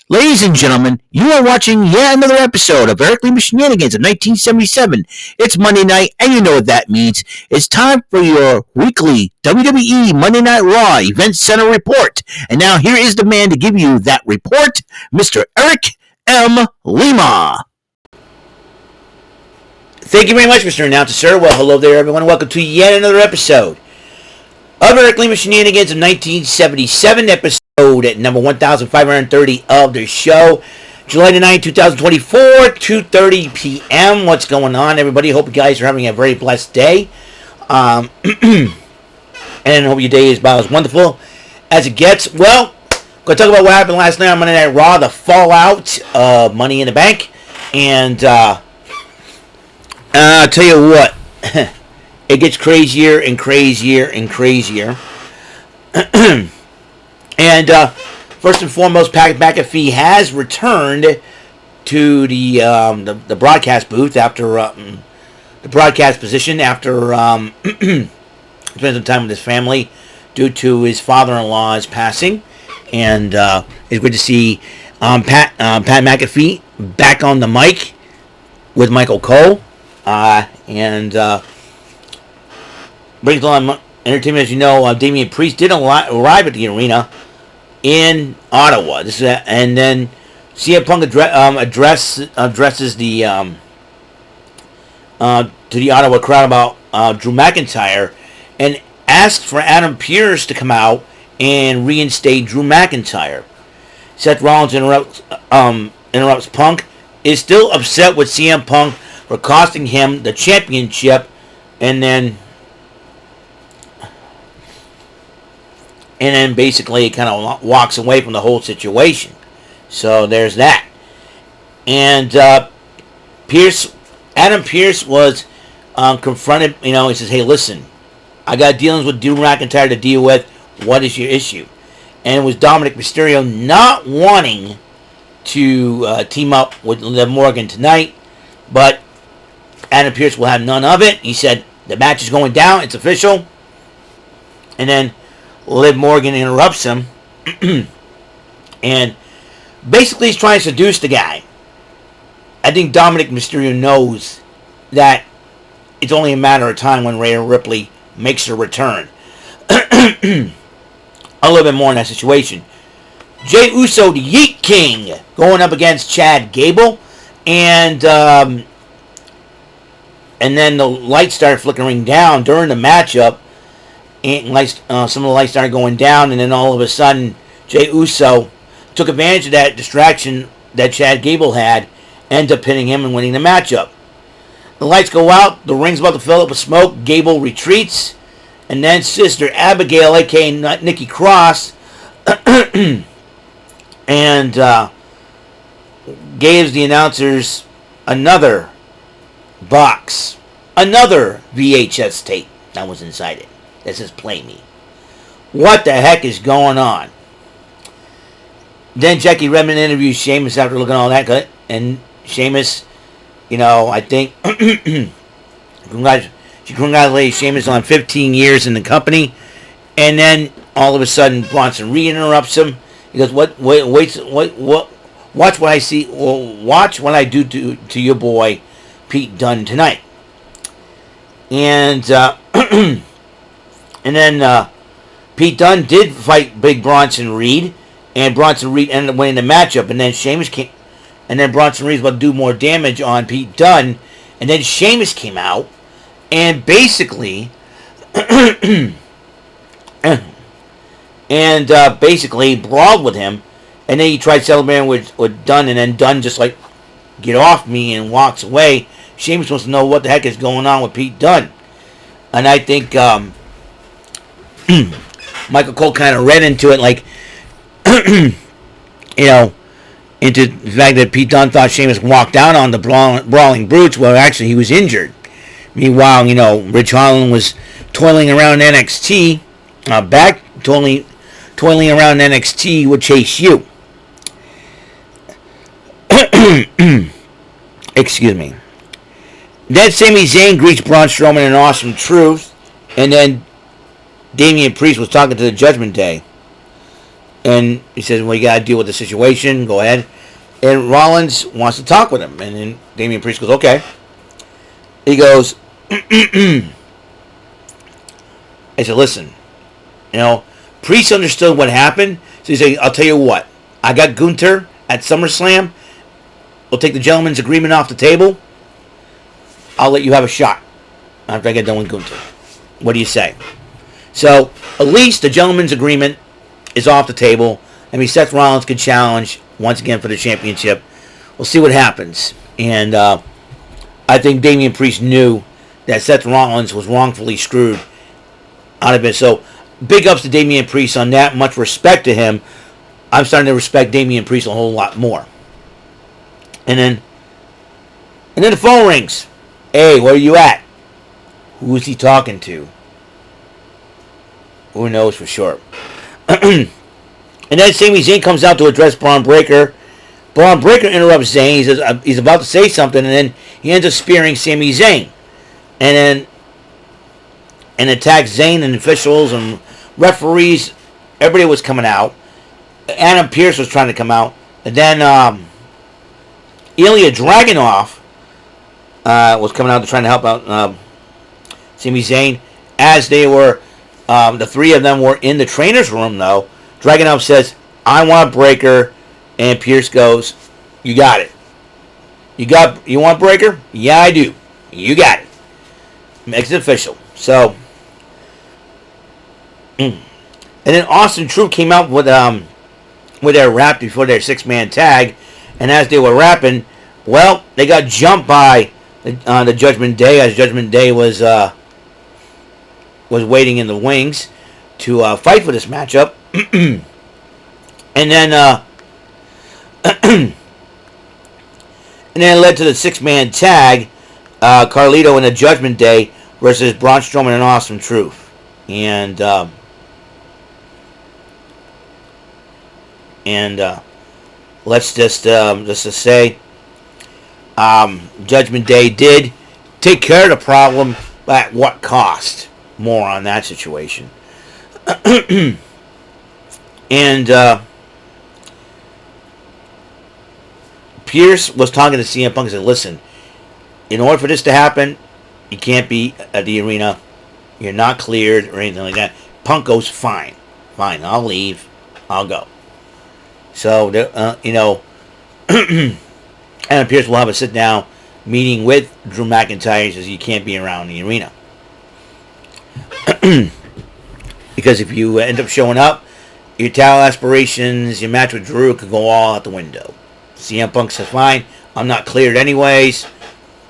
Ladies and gentlemen, you are watching yet another episode of Lima Shenanigans of 1977. It's Monday night, and you know what that means. It's time for your weekly WWE Monday Night Raw Event Center report. And now here is the man to give you that report, Mr. Eric M. Lima. Thank you very much, Mr. Announcer, sir. Well, hello there, everyone. Welcome to yet another episode of Lima Shenanigans of 1977, episode at number 1530 of the show. July 9, 2024, 2:30 p.m. What's going on, everybody? Hope you guys are having a very blessed day. And hope your day is about as wonderful as it gets. Well, going to talk about what happened last night on Monday Night Raw, the fallout of Money in the Bank. And I'll tell you what, it gets crazier and crazier and crazier. And first and foremost, Pat McAfee has returned to the broadcast booth after the broadcast position after spending some time with his family due to his father-in-law's passing. And it's good to see Pat McAfee back on the mic with Michael Cole. And brings a lot of entertainment. As you know, Damian Priest did arrive at the arena in Ottawa. And then CM Punk addresses the to the Ottawa crowd about Drew McIntyre and asks for Adam Pearce to come out and reinstate Drew McIntyre. Seth Rollins interrupts Punk. Is still upset with CM Punk for costing him the championship, and then basically kind of walks away from the whole situation. So there's that. And Adam Pearce was confronted. He says, "Hey, listen, I got dealings with Drew McIntyre to deal with. What is your issue?" And it was Dominic Mysterio not wanting to team up with Liv Morgan tonight, but Adam Pearce will have none of it. He said, the match is going down. It's official. And then Liv Morgan interrupts him. And basically he's trying to seduce the guy. I think Dominic Mysterio knows that it's only a matter of time when Rhea Ripley makes her return. A little bit more in that situation. Jey Uso, the Yeet King, going up against Chad Gable. And then the lights started flickering down during the matchup. And some of the lights started going down. And then all of a sudden, Jey Uso took advantage of that distraction that Chad Gable had. Ended up pinning him and winning the matchup. The lights go out. The ring's about to fill up with smoke. Gable retreats. And then Sister Abigail, a.k.a. Nikki Cross, and gives the announcers another box, another VHS tape that was inside it that says "Play Me." What the heck is going on? Then Jackie Redmond interviews Sheamus after looking at all that, and Sheamus, I think she congratulates Sheamus on 15 years in the company, and then all of a sudden Bronson re-interrupts him. He goes, "What? Watch what I see. Watch what I do to your boy Pete Dunne tonight." And and then Pete Dunne did fight Big Bronson Reed, and Bronson Reed ended up winning the matchup. And then Sheamus came, and then Bronson Reed was about to do more damage on Pete Dunne, and then Sheamus came out and basically basically brawled with him. And then he tried celebrating with Dunn, and then Dunn just like, "Get off me," and walks away. Sheamus wants to know what the heck is going on with Pete Dunne. And I think Michael Cole kind of read into it like, into the fact that Pete Dunne thought Sheamus walked down on the brawling brutes. Well, actually, he was injured. Meanwhile, Rich Holland was toiling around NXT, toiling around NXT with Chase U. Excuse me. Then Sami Zayn greets Braun Strowman in Awesome Truth, and then Damian Priest was talking to the Judgment Day. And he says, well, you got to deal with the situation. Go ahead. And Rollins wants to talk with him. And then Damian Priest goes, okay. He goes, I said, listen, Priest understood what happened. So he said, I'll tell you what. I got Gunther at SummerSlam. We'll take the gentleman's agreement off the table. I'll let you have a shot after I get done with Gunther. What do you say? So, at least the gentleman's agreement is off the table. I mean, Seth Rollins could challenge once again for the championship. We'll see what happens. And I think Damian Priest knew that Seth Rollins was wrongfully screwed out of it. So, big ups to Damian Priest on that. Much respect to him. I'm starting to respect Damian Priest a whole lot more. And then the phone rings. Hey, where are you at? Who is he talking to? Who knows for sure? And then Sami Zayn comes out to address Braun Breaker. Braun Breaker interrupts Zayn. He says he's about to say something, and then he ends up spearing Sami Zayn. And attacks Zayn and officials and referees. Everybody was coming out. Adam Pearce was trying to come out. And then Ilya Dragunov was coming out to try to help out Sami Zayn. As they were, the three of them were in the trainer's room, though. Dragunov says, I want Breaker. And Pearce goes, you got it. You want Breaker? Yeah, I do. You got it. Makes it official. So, and then Austin Truth came out with their rap before their 6-man tag. And as they were rapping, well, they got jumped by the Judgment Day, as Judgment Day was waiting in the wings to fight for this matchup. And then and then it led to the 6-man tag, Carlito and the Judgment Day versus Braun Strowman and Austin Truth. And let's just say, Judgment Day did take care of the problem, but at what cost? More on that situation. And Pierce was talking to CM Punk and said, listen, in order for this to happen, you can't be at the arena. You're not cleared or anything like that. Punk goes, fine, I'll leave. I'll go. So, Adam Pearce will have a sit-down meeting with Drew McIntyre. He says you can't be around the arena. Because if you end up showing up, your title aspirations, your match with Drew could go all out the window. CM Punk says, fine, I'm not cleared anyways.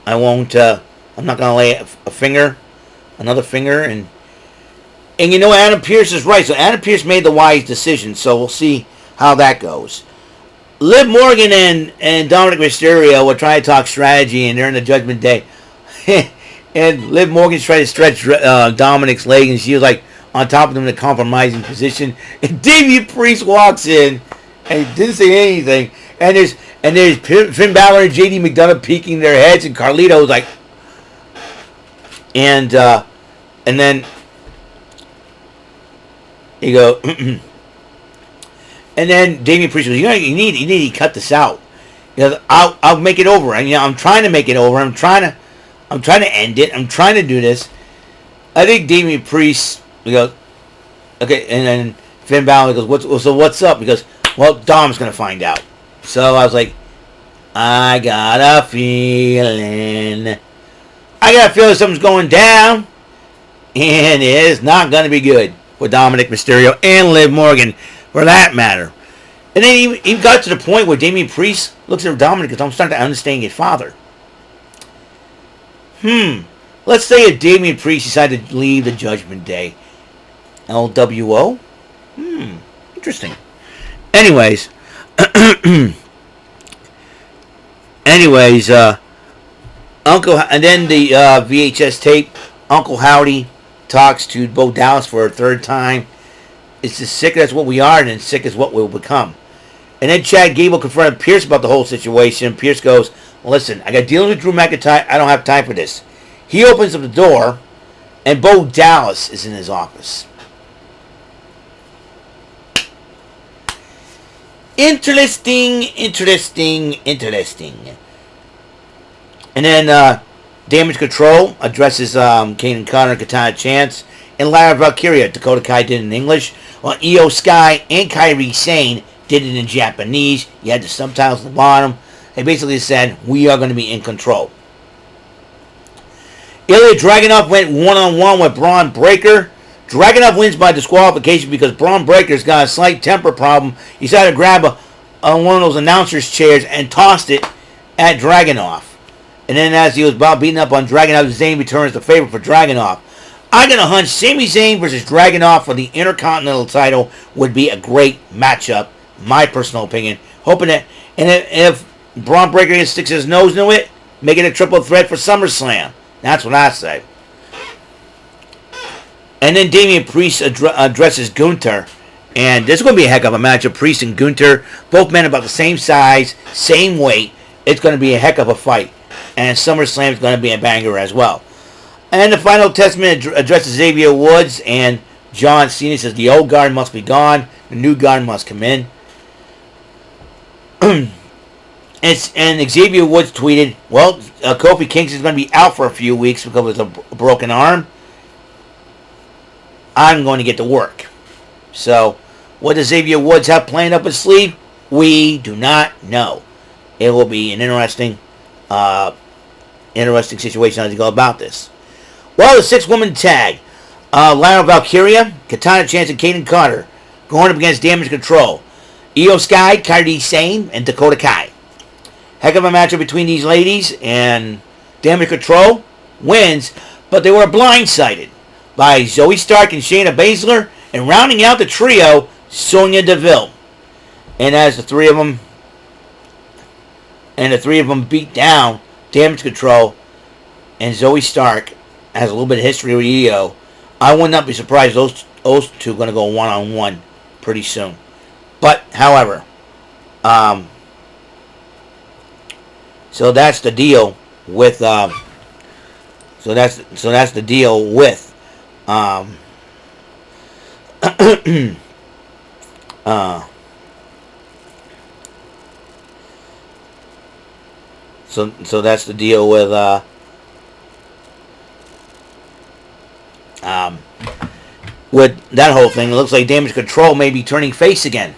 I won't, I'm not going to lay another finger. And Adam Pearce is right. So Adam Pearce made the wise decision. So we'll see how that goes. Liv Morgan and Dominic Mysterio were trying to talk strategy, and they're in the Judgment Day. And Liv Morgan's trying to stretch Dominic's leg, and she was like on top of him in a compromising position. And Damian Priest walks in and didn't say anything. And there's Finn Balor and JD McDonough peeking their heads, and Carlito was like, and then you go. And then Damian Priest goes, you need to cut this out. I'll make it over. And I'm trying to make it over. I'm trying to end it. I'm trying to do this. I think Damian Priest goes, okay. And then Finn Balor goes, what's up? He goes, well, Dom's gonna find out. So I was like, I got a feeling something's going down, and it's not gonna be good for Dominic Mysterio and Liv Morgan, for that matter. And then he got to the point where Damian Priest looks at Dominic and goes, I'm starting to understand your father. Let's say if Damian Priest decided to leave the Judgment Day. LWO? Interesting. Anyways, Uncle, and then the VHS tape, Uncle Howdy talks to Bo Dallas for a third time. It's as sick as what we are, and as sick as what we'll become. And then Chad Gable confronted Pierce about the whole situation. Pierce goes, listen, I got dealing with Drew McIntyre. I don't have time for this. He opens up the door, and Bo Dallas is in his office. Interesting. And then Damage Control addresses Kane and Connor, Katana Chance, and Lara Valkyria. Dakota Kai did it in English, while Io Sky and Kairi Sane did it in Japanese. You had the subtitles at the bottom. They basically said, we are going to be in control. Ilya Dragunov went one-on-one with Braun Breaker. Dragunov wins by disqualification because Braun Breaker's got a slight temper problem. He decided to grab one of those announcers' chairs and tossed it at Dragunov. And then as he was about beating up on Dragunov, Zayn returns the favor for Dragunov. I'm going to hunch Sami Zayn versus Dragunov for the Intercontinental title would be a great matchup, my personal opinion. Hoping that, and if Braun Breaker sticks his nose into it, make it a triple threat for SummerSlam. That's what I say. And then Damian Priest addresses Gunther. And this is going to be a heck of a matchup. Priest and Gunther, both men about the same size, same weight. It's going to be a heck of a fight. And SummerSlam is going to be a banger as well. And the final testament addresses Xavier Woods. And John Cena says the old guard must be gone. The new guard must come in. And Xavier Woods tweeted, well, Kofi Kingston is going to be out for a few weeks because of a broken arm. I'm going to get to work. So, what does Xavier Woods have planned up his sleeve? We do not know. It will be an interesting situation as you go about this. Well, the 6-woman tag. Lara Valkyria, Katana Chance, and Kaden Carter going up against Damage Control. Io Sky, Kairi Sane, and Dakota Kai. Heck of a matchup between these ladies, and Damage Control wins, but they were blindsided by Zoe Stark and Shayna Baszler, and rounding out the trio, Sonya Deville. And as the three of them beat down Damage Control, and Zoe Stark has a little bit of history with Io, I would not be surprised those two are going to go one-on-one pretty soon. But, however, so that's the deal with so that's the deal with so that's the deal with that whole thing. It looks like Damage Control may be turning face again.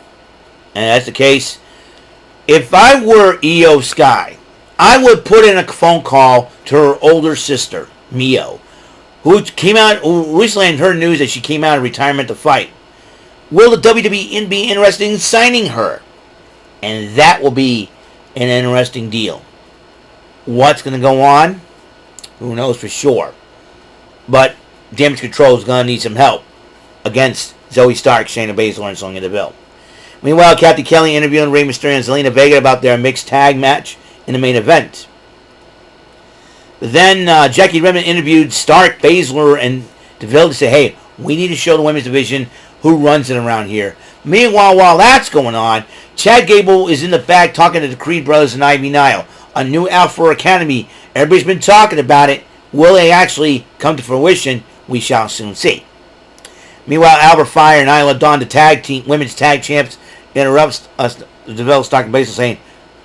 And that's the case. If I were Io Sky, I would put in a phone call to her older sister, Mio, who recently heard news that she came out of retirement to fight. Will the WWE be interested in signing her? And that will be an interesting deal. What's going to go on? Who knows for sure. But Damage Control is going to need some help against Zoe Stark, Shayna Baszler, and Sonya Deville. Meanwhile, Kathy Kelly interviewing Rey Mysterio and Zelina Vega about their mixed tag match in the main event. Then Jackie Redmond interviewed Stark, Baszler, and Deville to say, hey, we need to show the women's division who runs it around here. Meanwhile, while that's going on, Chad Gable is in the back talking to the Creed brothers and Ivy Nile. A new Alpha Academy. Everybody's been talking about it. Will they actually come to fruition? We shall soon see. Meanwhile, Albert Fire and Isla Dawn, the women's tag champs, interrupts us, Deville, Stark, and Baszler, saying,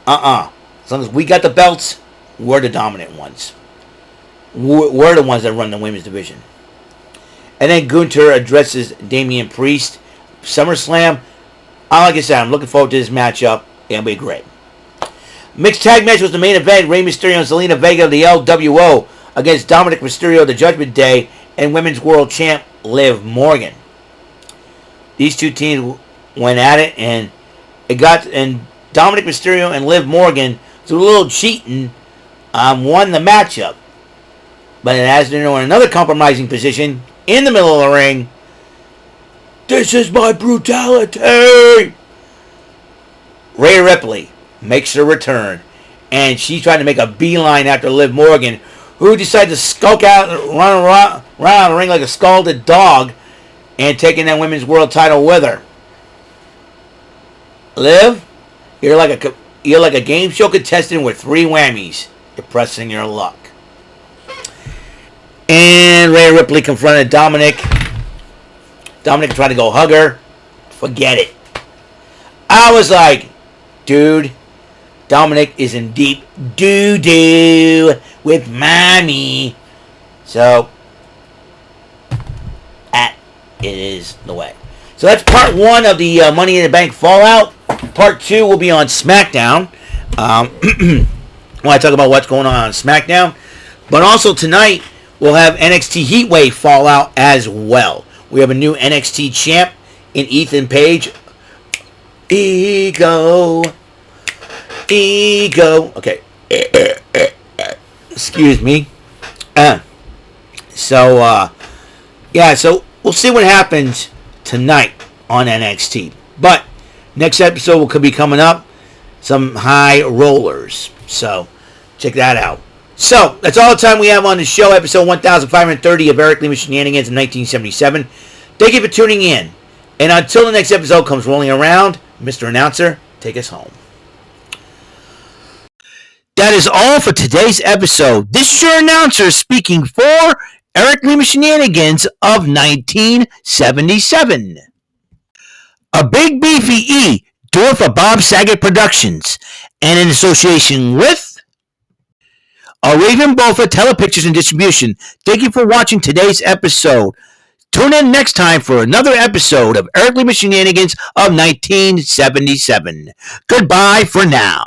as long as we got the belts, we're the dominant ones. We're the ones that run the women's division. And then Gunther addresses Damian Priest. SummerSlam. Like I said, I'm looking forward to this matchup. It'll be great. Mixed tag match was the main event. Rey Mysterio and Zelina Vega of the LWO against Dominic Mysterio of the Judgment Day and Women's World Champ Liv Morgan. These two teams went at it, and Dominic Mysterio and Liv Morgan, through a little cheating, won the matchup. But as they're in another compromising position in the middle of the ring, this is my brutality. Rhea Ripley makes her return, and she's trying to make a beeline after Liv Morgan, who decided to skulk out and run around the ring like a scalded dog, and taking that women's world title with her. Liv, you're like a game show contestant with 3 whammies. You're pressing your luck. And Rhea Ripley confronted Dominic. Dominic tried to go hug her. Forget it. I was like, dude, Dominic is in deep doo-doo with mommy. So, that is the way. So that's part one of the Money in the Bank fallout. Part two will be on SmackDown. When I talk about what's going on SmackDown. But also tonight, we'll have NXT Heatwave fallout as well. We have a new NXT champ in Ethan Page. Ego. Okay. Excuse me. So we'll see what happens tonight on NXT. But next episode could be coming up. Some high rollers. So check that out. So that's all the time we have on the show. Episode 1530 of Eric Lima Shenanigans in 1977. Thank you for tuning in. And until the next episode comes rolling around, Mr. Announcer, take us home. That is all for today's episode. This is your announcer speaking for Eric Lima Shenanigans of 1977. A Big Beefy E, doing for Bob Saget Productions, and in association with a Raven Bofa Telepictures and Distribution. Thank you for watching today's episode. Tune in next time for another episode of Eric Lima Shenanigans of 1977. Goodbye for now.